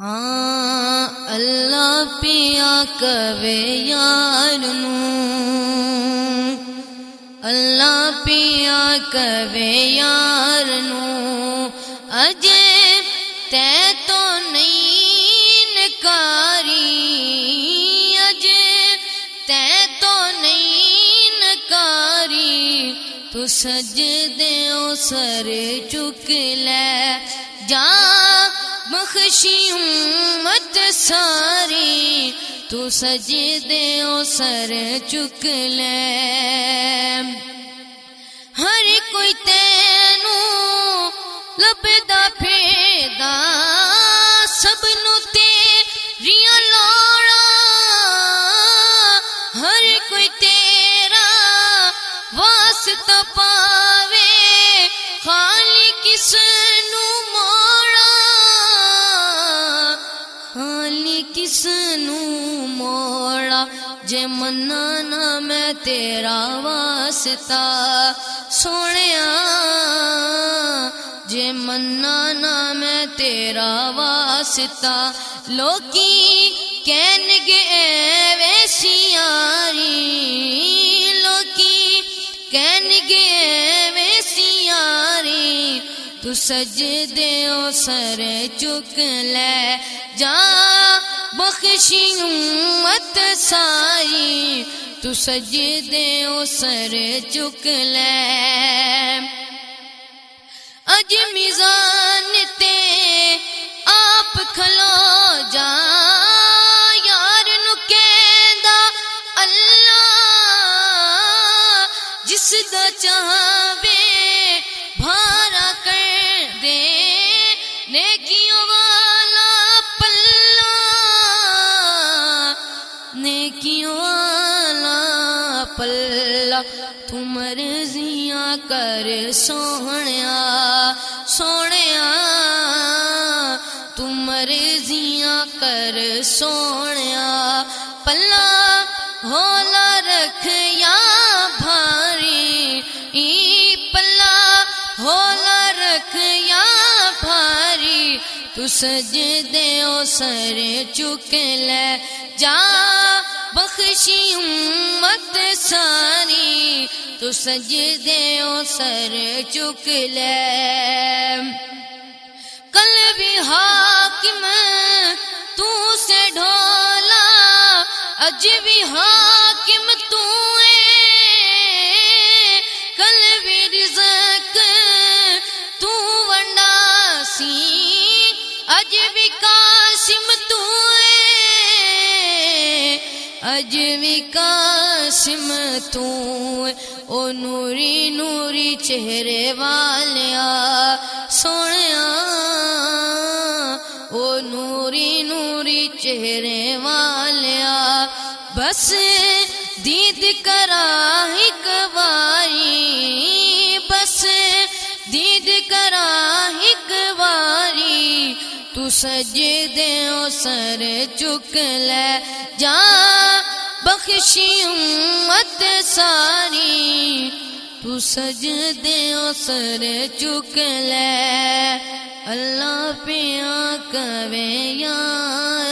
اللہ پیا کہے یار نوں، اللہ پیا کہے یار نوں، اجے تے تو نہیں نکاری، اجے تے تو نہیں نکاری، تو سجدیوں سر چک لے جا بخشی امت ساری، تو سجدیوں سر چک لے، ہر کوئی تینوں لبدا پھیدا، سب نو تیریاں لوڑاں، ہر کوئی تیرا واسطہ پاوے، خالی کس نو موڑا، خالی کس نو موڑا، جے منا نہ میں تیرا واسطہ سونیا، جے منا نہ میں تیرا واسطہ، لوکی کہن گے اے ویسی یاری، لوکی کہن گے اے ویسی یاری، تو سجدیوں سر چک لے جا بخشی امت ساری، تو سجدیوں سر چک لے، اج میزان تے آپ کھلو جا، یار نو کہندا اللہ، جس دا چاہوے بھارا کر دے، نیکیوں والا پلہ، نیکیوں والا پلہ، تو مرضیاں کر سونیا، سونیا تو مرضیاں کر سونیا، پلہ ہولا رکھ یا بھاری، پلہ ہولا رکھ یا بھاری، تو سجدیوں سر چک لے جا بخشی امت ساری، تو سجدیوں سر چک لے، کل بھی حاکم تو سے ڈھولا، اج بھی حاکم تو ہے، کل بھی رزق تو ونڈا سی، اج بھی قاسم تو ہے، اج بھی قاسم تو ہے، او نوری نوری چہرے والیا سونیا، او نوری نوری چہرے والیا، بس دید کرا ایک باری، بس دید کرا ایک باری، تو سجدیوں سر چک لے جا بخشی امت ساری، تو سجدیوں سر چک لے، اللہ پیا کہے یار